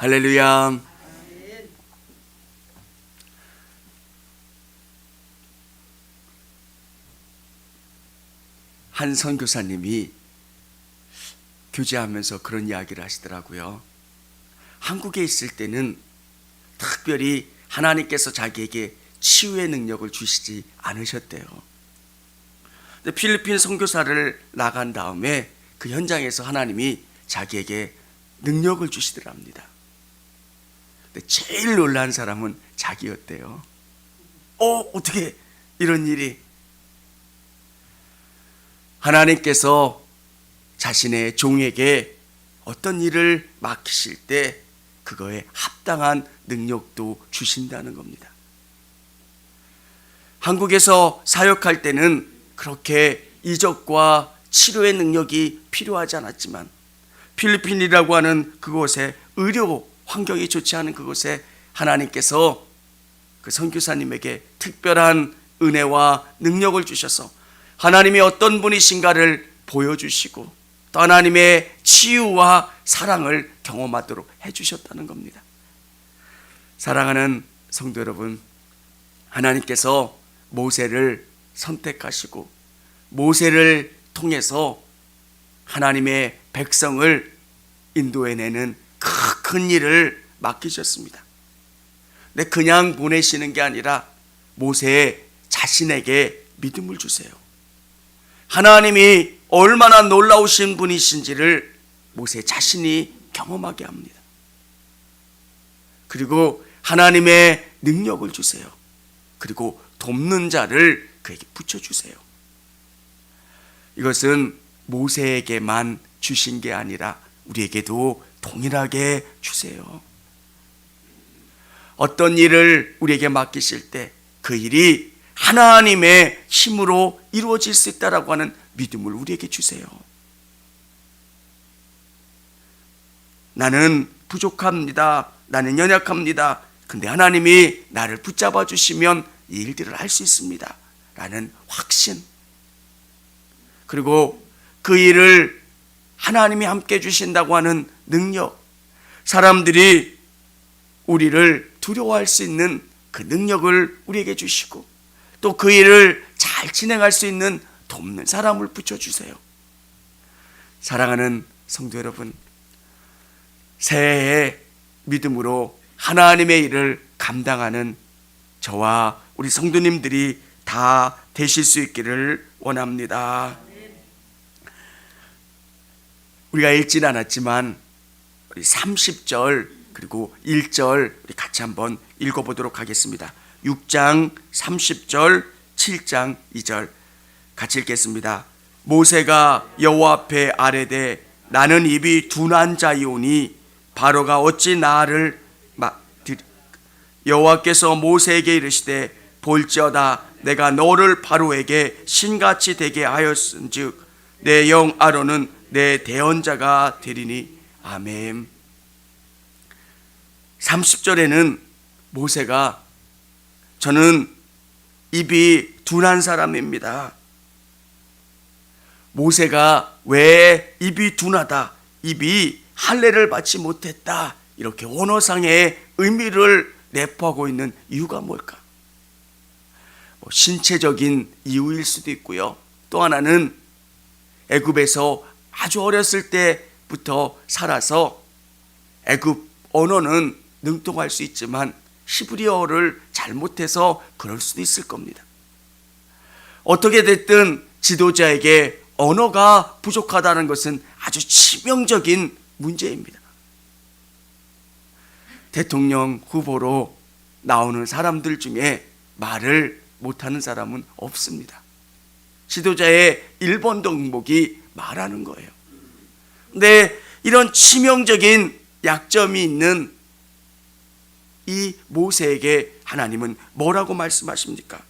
할렐루야. 한 선교사님이 교제하면서 그런 이야기를 하시더라고요. 한국에 있을 때는 특별히 하나님께서 자기에게 치유의 능력을 주시지 않으셨대요. 근데 필리핀 선교사를 나간 다음에 그 현장에서 하나님이 자기에게 능력을 주시더랍니다. 근데 제일 놀란 사람은 자기였대요. 어떻게 이런 일이? 하나님께서 자신의 종에게 어떤 일을 맡기실 때 그거에 합당한 능력도 주신다는 겁니다. 한국에서 사역할 때는 그렇게 이적과 치료의 능력이 필요하지 않았지만 필리핀이라고 하는 그곳에 의료 환경이 좋지 않은 그곳에 하나님께서 그 선교사님에게 특별한 은혜와 능력을 주셔서 하나님이 어떤 분이신가를 보여주시고 또 하나님의 치유와 사랑을 경험하도록 해주셨다는 겁니다. 사랑하는 성도 여러분, 하나님께서 모세를 선택하시고 모세를 통해서 하나님의 백성을 인도해내는 큰 일을 맡기셨습니다. 근데 그냥 보내시는 게 아니라 모세 자신에게 믿음을 주세요. 하나님이 얼마나 놀라우신 분이신지를 모세 자신이 경험하게 합니다. 그리고 하나님의 능력을 주세요. 그리고 돕는 자를 그에게 붙여주세요. 이것은 모세에게만 주신 게 아니라 우리에게도 동일하게 주세요. 어떤 일을 우리에게 맡기실 때 그 일이 하나님의 힘으로 이루어질 수 있다라고 하는 믿음을 우리에게 주세요. 나는 부족합니다. 나는 연약합니다. 근데 하나님이 나를 붙잡아 주시면 이 일들을 할 수 있습니다. 라는 확신. 그리고 그 일을 하나님이 함께 주신다고 하는 능력. 사람들이 우리를 두려워할 수 있는 그 능력을 우리에게 주시고 또 그 일을 잘 진행할 수 있는 돕는 사람을 붙여주세요. 사랑하는 성도 여러분, 새해에 믿음으로 하나님의 일을 감당하는 저와 우리 성도님들이 다 되실 수 있기를 원합니다. 우리가 읽진 않았지만 우리 30절 그리고 1절 우리 같이 한번 읽어보도록 하겠습니다. 6장 30절 7장 2절 같이 읽겠습니다. 모세가 여호와 앞에 아뢰되 나는 입이 둔한 자이오니 바로가 어찌 나를 여호와께서 모세에게 이르시되 볼지어다 내가 너를 바로에게 신같이 되게 하였은즉 내 영 아론은 내 대언자가 되리니 아멘. 30절에는 모세가 저는 입이 둔한 사람입니다. 모세가 왜 입이 둔하다, 입이 할례를 받지 못했다 이렇게 언어상의 의미를 내포하고 있는 이유가 뭘까? 신체적인 이유일 수도 있고요. 또 하나는 애굽에서 아주 어렸을 때부터 살아서 애굽 언어는 능통할 수 있지만 히브리어를 잘못해서 그럴 수도 있을 겁니다. 어떻게 됐든 지도자에게 언어가 부족하다는 것은 아주 치명적인 문제입니다. 대통령 후보로 나오는 사람들 중에 말을 못하는 사람은 없습니다. 지도자의 1번 덕목이 말하는 거예요. 근데 이런 치명적인 약점이 있는 이 모세에게 하나님은 뭐라고 말씀하십니까?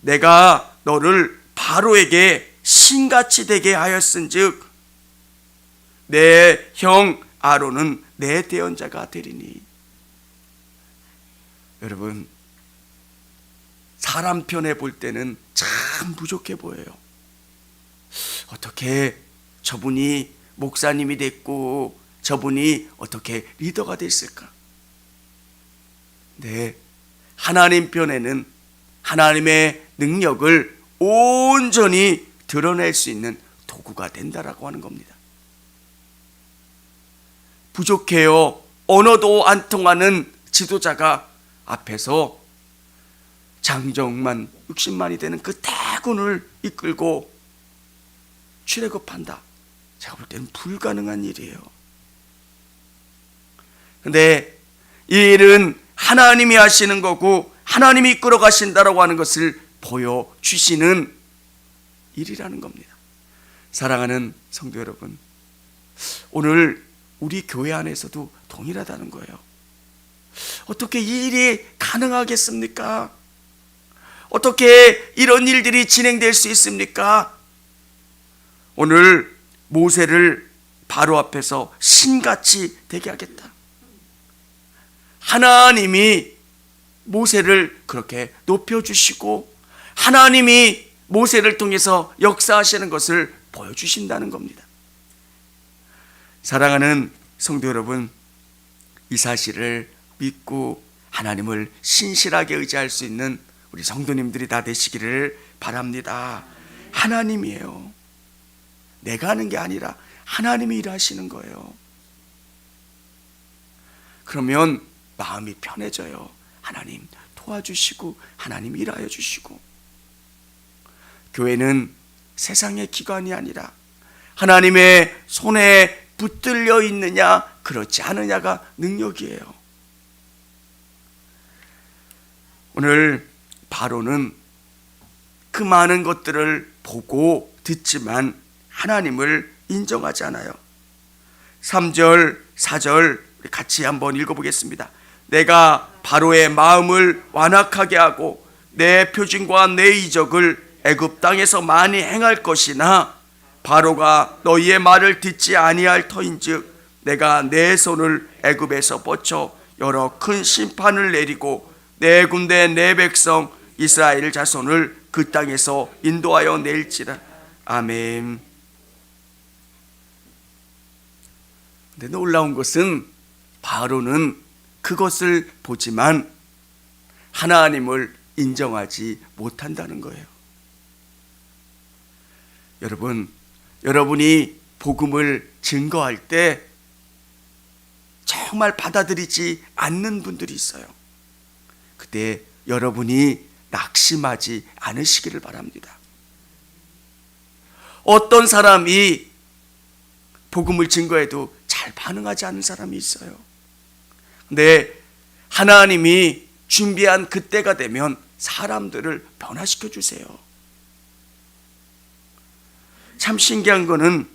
내가 너를 바로에게 신같이 되게 하였은즉 내 형 아론은 내 대언자가 되리니. 여러분, 사람 편에 볼 때는 참 부족해 보여요. 어떻게 저분이 목사님이 됐고 저분이 어떻게 리더가 됐을까? 네, 하나님 편에는 하나님의 능력을 온전히 드러낼 수 있는 도구가 된다라고 하는 겁니다. 부족해요. 언어도 안 통하는 지도자가 앞에서 장정만 60만이 되는 그 대군을 이끌고 출애굽한다. 제가 볼 때는 불가능한 일이에요. 그런데 이 일은 하나님이 하시는 거고 하나님이 이끌어 가신다라고 하는 것을 보여주시는 일이라는 겁니다. 사랑하는 성도 여러분, 오늘 우리 교회 안에서도 동일하다는 거예요. 어떻게 이 일이 가능하겠습니까? 어떻게 이런 일들이 진행될 수 있습니까? 오늘 모세를 바로 앞에서 신같이 되게 하겠다. 하나님이 모세를 그렇게 높여주시고 하나님이 모세를 통해서 역사하시는 것을 보여주신다는 겁니다. 사랑하는 성도 여러분, 이 사실을 믿고 하나님을 신실하게 의지할 수 있는 우리 성도님들이 다 되시기를 바랍니다. 하나님이에요. 내가 하는 게 아니라 하나님이 일하시는 거예요. 그러면 마음이 편해져요. 하나님 도와주시고 하나님 일하여 주시고. 교회는 세상의 기관이 아니라 하나님의 손에 붙들려 있느냐 그렇지 않느냐가 능력이에요. 오늘 바로는 그 많은 것들을 보고 듣지만 하나님을 인정하지 않아요. 3절 4절 우리 같이 한번 읽어보겠습니다. 내가 바로의 마음을 완악하게 하고 내 표징과 내 이적을 애굽 땅에서 많이 행할 것이나 바로가 너희의 말을 듣지 아니할 터인즉 내가 내 손을 애굽에서 뻗쳐 여러 큰 심판을 내리고 내 군대 내 백성 이스라엘 자손을 그 땅에서 인도하여 낼지라. 아멘. 근데 놀라운 것은 바로는 그것을 보지만 하나님을 인정하지 못한다는 거예요. 여러분, 여러분이 복음을 증거할 때 정말 받아들이지 않는 분들이 있어요. 그때 여러분이 낙심하지 않으시기를 바랍니다. 어떤 사람이 복음을 증거해도 잘 반응하지 않는 사람이 있어요. 근데 하나님이 준비한 그때가 되면 사람들을 변화시켜 주세요. 참 신기한 거는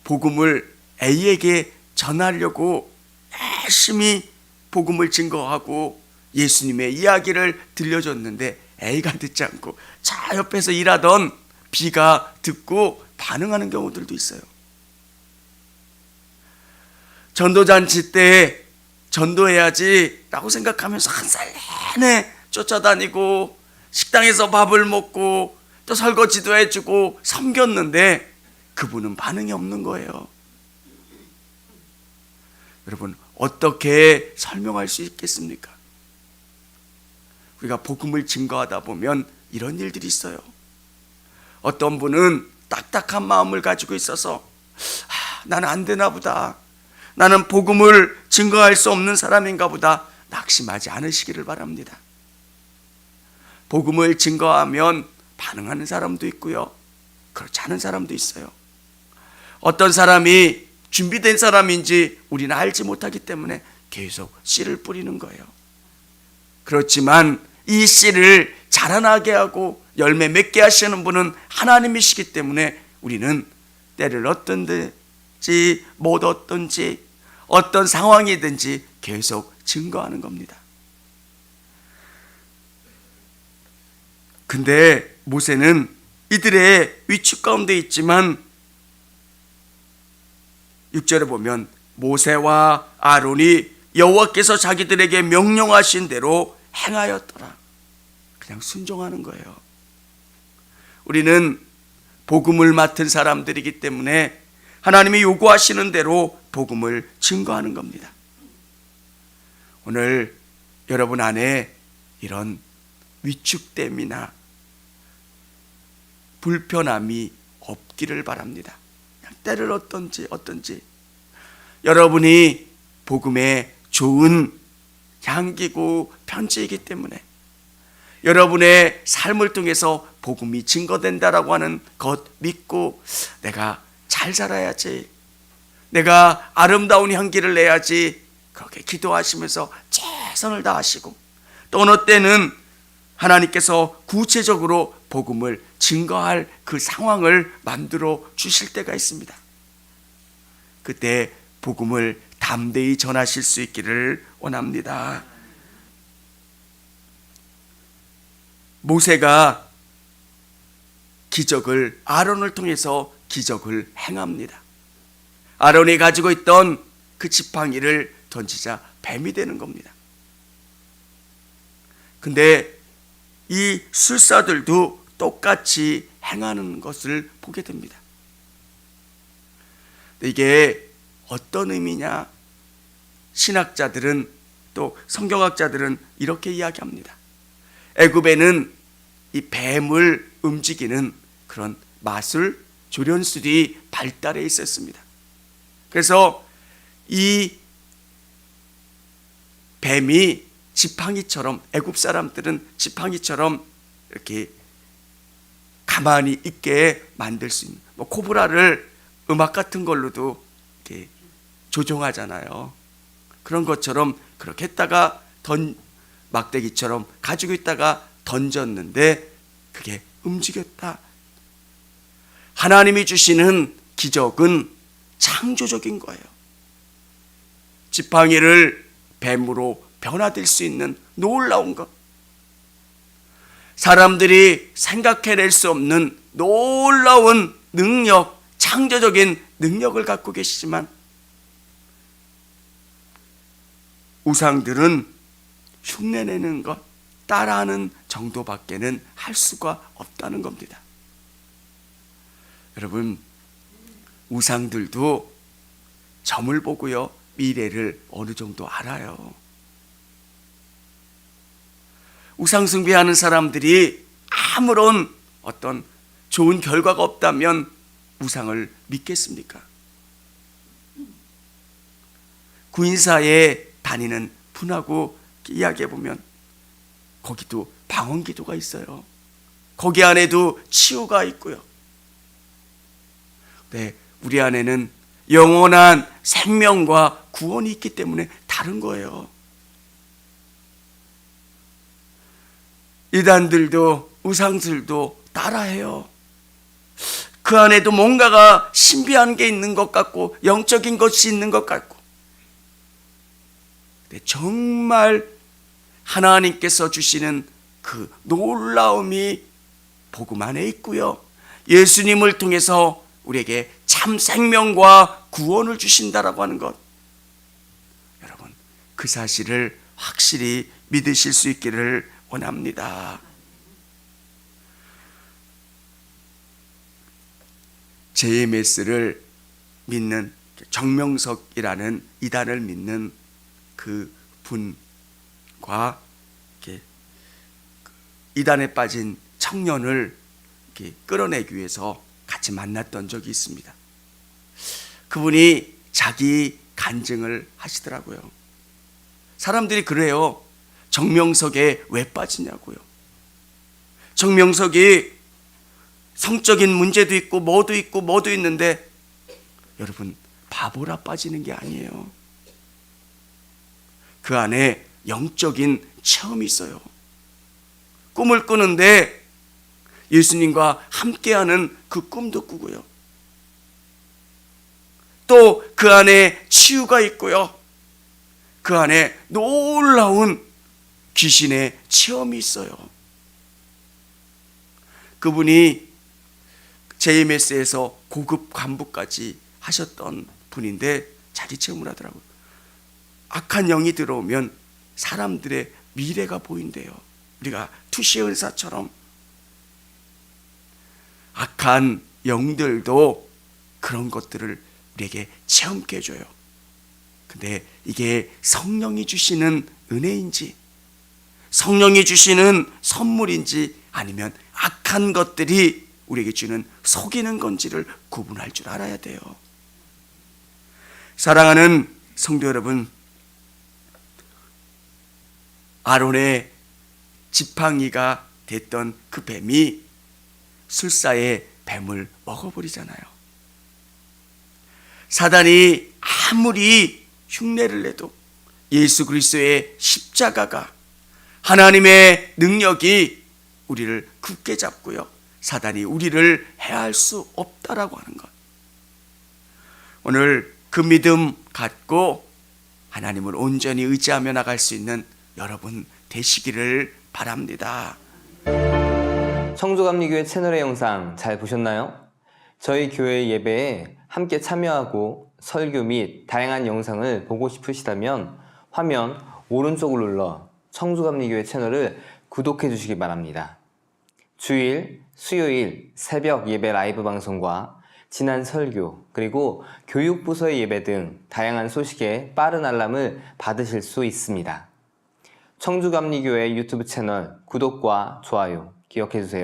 복음을 A에게 전하려고 열심히 복음을 증거하고 예수님의 이야기를 들려줬는데 A가 듣지 않고 자 옆에서 일하던 B가 듣고 반응하는 경우들도 있어요. 전도잔치 때 전도해야지 라고 생각하면서 한 살 내내 쫓아다니고 식당에서 밥을 먹고 또 설거지도 해주고 섬겼는데 그분은 반응이 없는 거예요. 여러분, 어떻게 설명할 수 있겠습니까? 우리가 복음을 증거하다 보면 이런 일들이 있어요. 어떤 분은 딱딱한 마음을 가지고 있어서 나는 안 되나 보다, 나는 복음을 증거할 수 없는 사람인가 보다 낙심하지 않으시기를 바랍니다. 복음을 증거하면 반응하는 사람도 있고요, 그렇지 않은 사람도 있어요. 어떤 사람이 준비된 사람인지 우리는 알지 못하기 때문에 계속 씨를 뿌리는 거예요. 그렇지만 이 씨를 자라나게 하고 열매 맺게 하시는 분은 하나님이시기 때문에 우리는 때를 얻든지 못 얻든지 어떤 상황이든지 계속 증거하는 겁니다. 근데 모세는 이들의 위축 가운데 있지만 6절에 보면 모세와 아론이 여호와께서 자기들에게 명령하신 대로 행하였더라. 그냥 순종하는 거예요. 우리는 복음을 맡은 사람들이기 때문에 하나님이 요구하시는 대로 복음을 증거하는 겁니다. 오늘 여러분 안에 이런 위축됨이나 불편함이 없기를 바랍니다. 그냥 때를 어떤지 여러분이 복음의 좋은 향기고 편지이기 때문에 여러분의 삶을 통해서 복음이 증거된다라고 하는 것 믿고 내가 잘 살아야지, 내가 아름다운 향기를 내야지, 그렇게 기도하시면서 최선을 다하시고 또 어느 때는 하나님께서 구체적으로 복음을 증거할 그 상황을 만들어 주실 때가 있습니다. 그때 복음을 담대히 전하실 수 있기를 원합니다. 모세가 아론을 통해서 기적을 행합니다. 아론이 가지고 있던 그 지팡이를 던지자 뱀이 되는 겁니다. 근데 이 술사들도 똑같이 행하는 것을 보게 됩니다. 이게 어떤 의미냐? 신학자들은 또 성경학자들은 이렇게 이야기합니다. 애굽에는 이 뱀을 움직이는 그런 마술, 조련술이 발달해 있었습니다. 그래서 이 뱀이 지팡이처럼, 애굽 사람들은 지팡이처럼 이렇게 가만히 있게 만들 수 있는, 코브라를 음악 같은 걸로도 이렇게 조종하잖아요. 그런 것처럼 그렇게 했다가 막대기처럼 가지고 있다가 던졌는데 그게 움직였다. 하나님이 주시는 기적은 창조적인 거예요. 지팡이를 뱀으로 변화될 수 있는 놀라운 것, 사람들이 생각해낼 수 없는 놀라운 능력, 창조적인 능력을 갖고 계시지만 우상들은 흉내내는 것, 따라하는 정도밖에는 할 수가 없다는 겁니다. 여러분, 우상들도 점을 보고요, 미래를 어느 정도 알아요. 우상 숭배하는 사람들이 아무런 어떤 좋은 결과가 없다면 우상을 믿겠습니까? 구인사에 다니는 분하고 이야기해보면 거기도 방언기도가 있어요. 거기 안에도 치유가 있고요. 네, 우리 안에는 영원한 생명과 구원이 있기 때문에 다른 거예요. 이단들도 우상들도 따라해요. 그 안에도 뭔가가 신비한 게 있는 것 같고 영적인 것이 있는 것 같고, 근데 정말 하나님께서 주시는 그 놀라움이 복음 안에 있고요, 예수님을 통해서 우리에게 참 생명과 구원을 주신다라고 하는 것, 여러분 그 사실을 확실히 믿으실 수 있기를 원합니다. JMS를 믿는 정명석이라는 이단을 믿는 그 분과 이단에 빠진 청년을 끌어내기 위해서 같이 만났던 적이 있습니다. 그분이 자기 간증을 하시더라고요. 사람들이 그래요. 정명석에 왜 빠지냐고요. 정명석이 성적인 문제도 있고 뭐도 있는데, 여러분 바보라 빠지는 게 아니에요. 그 안에 영적인 체험이 있어요. 꿈을 꾸는데 예수님과 함께하는 그 꿈도 꾸고요, 또 그 안에 치유가 있고요, 그 안에 놀라운 귀신의 체험이 있어요. 그분이 JMS에서 고급 간부까지 하셨던 분인데 자기 체험을 하더라고요. 악한 영이 들어오면 사람들의 미래가 보인대요. 우리가 투시 은사처럼 악한 영들도 그런 것들을 우리에게 체험케 해줘요. 근데 이게 성령이 주시는 은혜인지, 성령이 주시는 선물인지, 아니면 악한 것들이 우리에게 주는 속이는 건지를 구분할 줄 알아야 돼요. 사랑하는 성도 여러분, 아론의 지팡이가 됐던 그 뱀이 술사의 뱀을 먹어버리잖아요. 사단이 아무리 흉내를 내도 예수 그리스도의 십자가가, 하나님의 능력이 우리를 굳게 잡고요, 사단이 우리를 해할 수 없다라고 하는 것. 오늘 그 믿음 갖고 하나님을 온전히 의지하며 나갈 수 있는 여러분 되시기를 바랍니다. 청주감리교회 채널의 영상 잘 보셨나요? 저희 교회 예배에 함께 참여하고 설교 및 다양한 영상을 보고 싶으시다면 화면 오른쪽을 눌러 청주감리교회 채널을 구독해 주시기 바랍니다. 주일, 수요일 새벽 예배 라이브 방송과 지난 설교, 그리고 교육부서의 예배 등 다양한 소식에 빠른 알람을 받으실 수 있습니다. 청주감리교회 유튜브 채널 구독과 좋아요 기억해 주세요.